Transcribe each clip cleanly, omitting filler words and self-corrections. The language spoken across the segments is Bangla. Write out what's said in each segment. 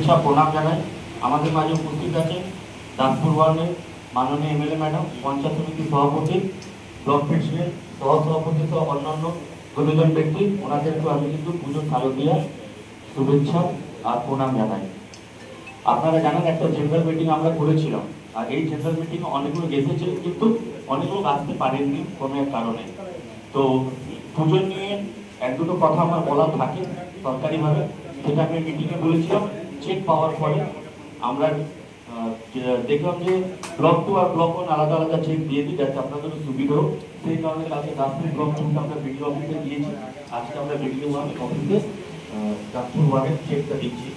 শুভেচ্ছা প্রণাম জানাই। আমাদের মাঝে উপস্থিত আছেন দাসপুর ওয়ার্ডের মাননীয় এমএলএ ম্যাডাম, পঞ্চায়েত সমিতির সভাপতি, ব্লক প্রেসিডেন্ট, সহসভাপতি সহ অন্যান্য গুরুজন ব্যক্তি, ওনাদেরকে আমি কিন্তু পুজোর শারদীয়া শুভেচ্ছা আর প্রণাম জানাই। আপনারা জানেন একটা জেনারেল মিটিং আমরা করেছিলাম, আর এই জেনারেল মিটিংয়ে অনেকগুলো এসেছে, কিন্তু অনেক লোক আসতে পারেননি কোনো এক কারণে। তো পুজো নিয়ে এক দুটো কথা আমার বলার থাকে সরকারিভাবে, সেটা আমি মিটিংয়ে বলেছিলাম। চেক পাওয়ার পরে আমরা দেখলাম যে ব্লক 2 আর ব্লক 1 আলাদা আলাদা চেক দিয়ে দিই, যাতে আপনাদের সুবিধা হোক। সেই কারণে কালকে দাসপুর ব্লক 2 আমরা বিডিও অফিসে দিয়েছি, আজকে আমরা বিডিও অফিসে দাসপুর ওয়ার্ডের চেকটা দিচ্ছি।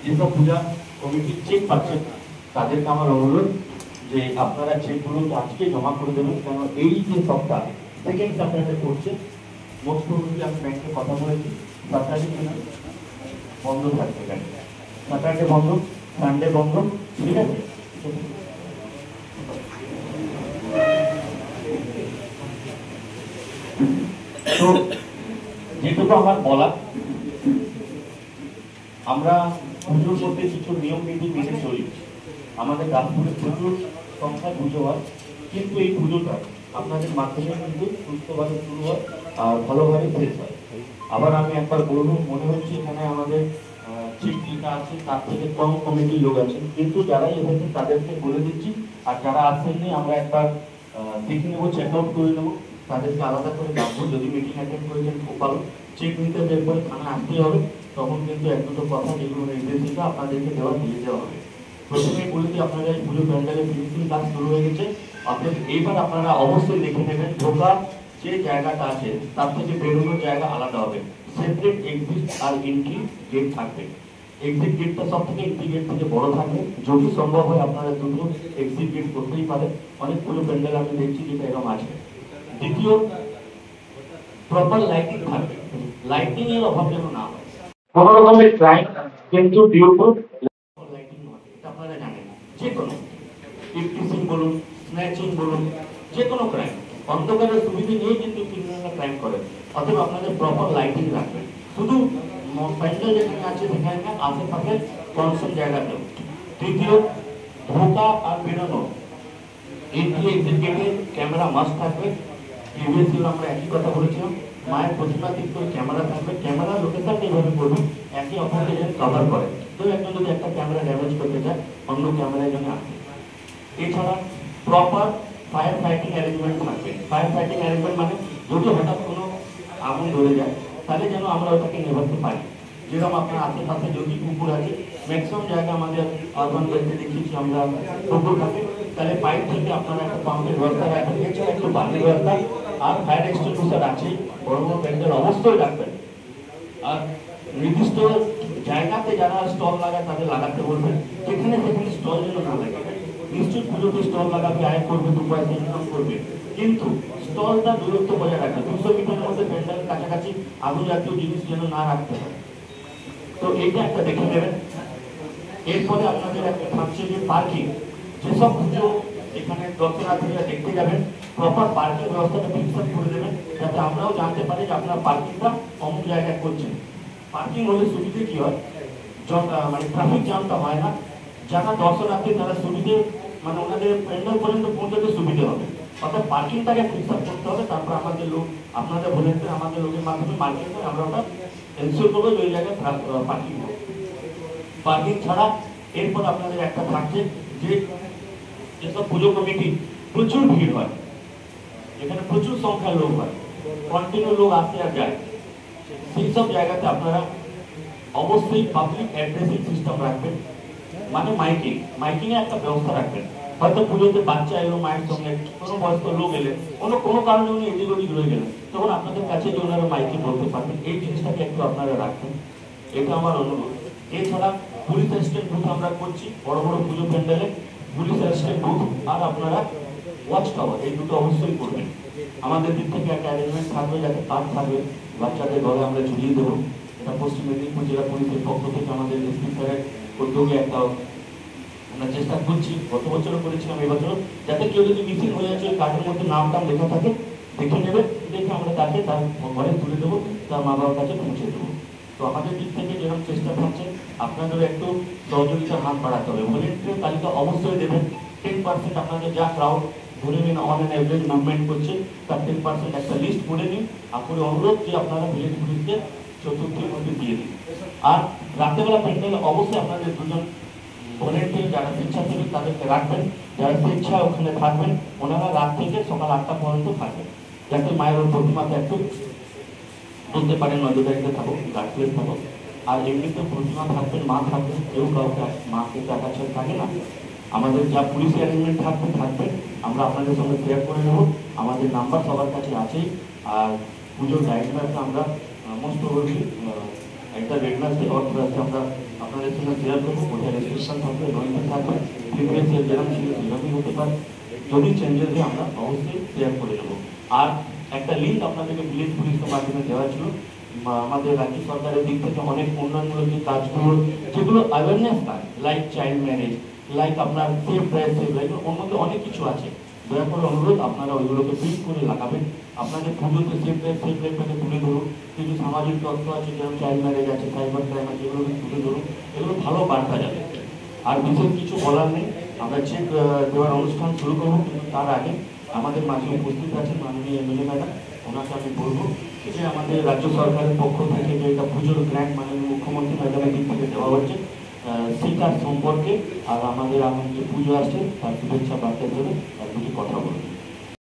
যেসব পূজা কমিটির চেক পাচ্ছেন তাদেরকে আমার অনুরোধ যে আপনারা চেকগুলো আজকে জমা করে দেবেন, কেন এই যে সপ্তাহ সেকেন্ড সপ্তাহে করছে, মোস্ট প্রবলি আমি ব্যাংকে কথা বলেছি, স্যাটারডে বন্ধ থাকবে, ব্যাংক স্যাটারডে বন্ধ, সানডে বন্ধ, ঠিক আছে? তো যেটুকু আমার বলা, আমরা পুজোর মধ্যে কিছু নিয়ম নীতি মেনে চলি। আমাদের দাসপুরে প্রচুর সংখ্যায় পুজো হয়, কিন্তু এই পুজোটা আপনাদের মাধ্যমে কিন্তু সুস্থভাবে শুরু হয় আর ভালোভাবে শেষ হয়। আবার আমি একবার বলবো, মনে হচ্ছে এখানে আমাদের চিফ যেটা আছে তার থেকে কম কমিটির লোক আছে, কিন্তু যারা এসেছে তাদেরকে বলে দিচ্ছি, আর যারা আসেননি আমরা একবার দেখে নেবো, চেক আউট করে নেবো, তাদেরকে আলাদা করে ডাকবো। যদি মিটিং অ্যাটেন্ড করেছেন খুব ভালো, চেক নিতে এরপরে থানা আসতে হবে, তখন কিন্তু এক দুটো কথা যেগুলো নির্দেশিকা আপনাদেরকে দিয়ে দেওয়া হবে। প্রথমেই বলে দিই, আপনারা এই পুজো প্যান্ডেলের ফিনিশিং কাজ শুরু হয়ে গেছে। এইবার আপনারা অবশ্যই দেখে নেবেন, ঢোকা যে জায়গাটা আছে তার থেকে বেরোনোর জায়গা আলাদা হবে। সেপারেট এক্সিট আর এন্ট্রি গেট থাকবে। এক্সিট গেটটা সব থেকে এন্ট্রি গেট থেকে বড় থাকবে। যদি সম্ভব হয় আপনারা দুটো এক্সিট গেট করতেই পারেন, অনেক পুজো প্যান্ডেল আমি দেখছি যেটা এরকম আছে। দ্বিতীয়, প্রপার লাইটিং থাকবে, লাইটিং এর অভাব যেন না হয়। কোন রকমের ক্রাইম কিন্তু ডিউ টু লাইটিং নয়, এটা আপনারা জানেন। যে কোনো ইফটিসিং বলুন, স্ন্যাচিং বলুন, যে কোনো ক্রাইম অন্ধকারের সুবিধা নিয়ে কিন্তু ক্রিমিনালরা ক্রাইম করে। অতএব আপনাদের প্রপার লাইটিং রাখবেন, শুধু প্যান্ডেল যেখানে আছে সেখানে আশেপাশে কনসার্ন জায়গাতেও। তৃতীয়, ঢোকা আর বেরোনো এন্ট্রি এক্সিট গেটে ক্যামেরা মাস্ট থাকবে। প্রিভিয়াসলি আমরা একই কথা বলেছিলাম, মায়ের প্রতিমা দিক করে ক্যামেরা থাকবে। ক্যামেরা লোকেশনটা এইভাবে করবে, একে অপরকে যেন কভার করে। তো একজন যদি একটা ক্যামেরা ড্যামেজ করতে চায়, অন্য ক্যামেরায় যেন আসে। এছাড়া প্রপার ফায়ার ফাইটিং অ্যারেঞ্জমেন্ট থাকবে। ফায়ার ফাইটিং অ্যারেঞ্জমেন্ট মানে যদি হঠাৎ কোনো আগুন ধরে যায়, তাহলে যেন আমরা ওটাকে নেভাতে পারি। যেরকম আপনার আশেপাশে যদি পুকুর আছে, ম্যাক্সিমাম জায়গা আমাদের আরবান বেল্টে দেখেছি আমরা পুকুর থাকে, তাহলে পাইপ থেকে আপনারা একটা পাম্পের ব্যবস্থা রাখবেন। এছাড়া একটু বালির ব্যবস্থা আর ফায়ার এক্সটিংগুইশার আছে, বড় বড় প্যান্ডেল অবশ্যই রাখবেন। আর নির্দিষ্ট জায়গাতে যারা স্টল লাগায় তাদের লাগাতে বলবেন, যেখানে সেখানে স্টল যেন না লাগে। নিশ্চয়ই পুজোতে স্টল লাগাবে, আয় করবে, 2 পয়সা ইনকাম করবে, কিন্তু স্টলটা দূরত্ব বজায় রাখবে। 200 মিটারের মধ্যে প্যান্ডেলের কাছাকাছি আগুন জাতীয় জিনিস যেন না রাখতে হয়। তো এইটা একটা দেখে নেবেন। এরপরে আপনাদের একটা থাকছে যে পার্কিং। যেসব পুজো এখানে দর্শনার্থীরা দেখতে যাবেন, প্রপার পার্কিং ব্যবস্থাটা ফিক্স করে দেবেন, যাতে আমরাও জানতে পারি যে আপনারা পার্কিংটা অমুক জায়গায় করছেন। পার্কিং হলে সুবিধে কি হয়, মানে ট্রাফিক জ্যামটা হয় না। যারা দর্শনার্থী তারা সুবিধে, মানে ওনাদের প্যান্ডেল পর্যন্ত পৌঁছাতে সুবিধে হবে। অর্থাৎ পার্কিংটাকে ফিক্স করতে হবে। তারপর আমাদের লোক, আপনাদের ভলেন্টিয়ার, আমাদের লোকের মাধ্যমে মার্কেট করে আমরা ওটা এনশিওর করবো ওই জায়গায় পার্কিং হবে। পার্কিং ছাড়া এরপর আপনাদের একটা থাকছে যে যেসব পুজো কমিটি প্রচুর ভিড় হয়, এখানে প্রচুর সংখ্যার লোক হয়, কন্টিনিউ লোক আসে আর যায়, সেই সব জায়গাতে আপনারা অবশ্যই পাবলিক অ্যাড্রেসিং সিস্টেম রাখবেন। মানে মাইকিং এর একটা ব্যবস্থা রাখবেন। হয়তো পুজোতে বাচ্চা এলো মায়ের সঙ্গে, কোনো বয়স্ক লোক এলে, কোনো কারণে উনি এদিক ওদিক রয়ে গেলেন, তখন আপনাদের কাছে যে ওনারা মাইকিং বলতে পারবেন, এই জিনিসটাকে একটু আপনারা রাখবেন, এটা আমার অনুরোধ। এছাড়া পুলিশ অ্যাসিস্ট্যান্ট বুথ আমরা করছি বড় বড় পুজো প্যান্ডেলে, পুলিশ অ্যাসিস্ট্যান্ট বুথ আর আপনারা ওয়াচ টাওয়ার, এই দুটো অবশ্যই করবেন। আমাদের দিক থেকে একটা অ্যারেঞ্জমেন্ট থাকবে, যাতে কার্ড থাকবে, বাচ্চাদের গলে আমরা ঝুলিয়ে দেবো। এটা পশ্চিম মেদিনীপুর জেলা পুলিশের পক্ষ থেকে আমাদের এসপি স্যারের উদ্যোগে একটা আমরা চেষ্টা করছি, গত বছরও করেছিলাম, এবছরও, যাতে কেউ যদি মিসিং হয়ে যাচ্ছে ওই কার্ডের মধ্যে নাম টাম লেখা থাকে, দেখে নেবে, দেখে আমরা তাকে তার ঘরে তুলে দেবো, তার মা বাবার কাছে পৌঁছে দেবো। তো আমাদের দিক থেকে যেরকম চেষ্টা থাকছে আপনাদেরও একটু সহযোগিতার হাত বাড়াতে হবে। ভলেন্টিয়ার তালিকা অবশ্যই দেবেন। 10% আপনাদের যা ক্রাউড ধরে নিন অন অ্যান এভারেজ মুভমেন্ট করছে, তার 10% একটা লিস্ট করে নিন। আপনার অনুরোধ যে আপনারা ভিলেজ পুলিশকে চতুর্থীর মধ্যে দিয়ে দিন। আর রাত্রেবেলা প্যান্ডেল অবশ্যই আপনাদের দুজন ভলেন্টিয়ার যারা স্বেচ্ছাসেবী তাদেরকে রাখবেন, যারা স্বেচ্ছা ওখানে থাকবেন ওনারা রাত থেকে সকাল 8টা পর্যন্ত থাকবেন, যাতে মায়ের প্রতিমাতে একটু বলতে পারেন নজরদারিতে থাকুক, গার্ডপ্লেস থাকুক। আর এমনিতে প্রতিমা থাকবেন, মা থাকবেন, কেউ কাউকে মাকে টাকা ছেড়ে থাকে না। আমাদের যা পুলিশ অ্যারেঞ্জমেন্ট থাকবে আমরা আপনাদের সঙ্গে শেয়ার করে নেব। আমাদের নাম্বার সবার কাছে আছেই। আর পুজোর গাইডলাইনটা আমরা মোস্ট প্রবাবলি একটা রেগুলারলি অর্থে আমরা আপনাদের সঙ্গে শেয়ার করবো। কোথায় রেস্ট্রিকশন থাকবে, নয় থাকবে, প্রিভিয়াস ইয়ার যেরকম ছিল সেরকমই হতে পারে। যদি চেঞ্জেস হয় আমরা অবশ্যই শেয়ার করে দেবো। আর একটা লিঙ্ক আপনাদেরকে ভিলেজ পুলিশের মাধ্যমে দেওয়া ছিল। আমাদের রাজ্য সরকারের দিক থেকে অনেক উন্নয়নমূলক যে কাজগুলো, যেগুলো অ্যাওয়ারনেস কাজ, লাইক চাইল্ড ম্যারেজ, লাইক আপনার সেফ ড্রাইভ, সেফ লাইফ, ওর মধ্যে অনেক কিছু আছে। দয়া করে অনুরোধ আপনারা ওইগুলোকে প্রিন্ট করে লাগাবেন। আপনাদের পুজোতে সেফ ড্রাইভ, সেফ লাইফটাকে তুলে ধরুন। কিছু সামাজিক তথ্য আছে যেমন চাইল্ড ম্যারেজ আছে, সাইবার ক্রাইম আছে, এগুলোকে তুলে ধরুন। এগুলো ভালো বার্তা যাবে। আর বিশেষ কিছু বলার নেই, আমরা চেক দেওয়ার অনুষ্ঠান শুরু করবো, কিন্তু তার আগে আমাদের মাঝে উপস্থিত আছেন মাননীয় এমএলএ ম্যাডাম। ওনাকে আমি বলবো যে আমাদের রাজ্য সরকারের পক্ষ থেকে যে এটা পুজোর গ্র্যান্ড মাননীয় মুখ্যমন্ত্রী ম্যাডামের দিক থেকে দেওয়া হচ্ছে, সেটার সম্পর্কে আর আমাদের যে পুজো আসছে তার শুভেচ্ছা বার্তা দেবে, তার দুটি কথা বলবো।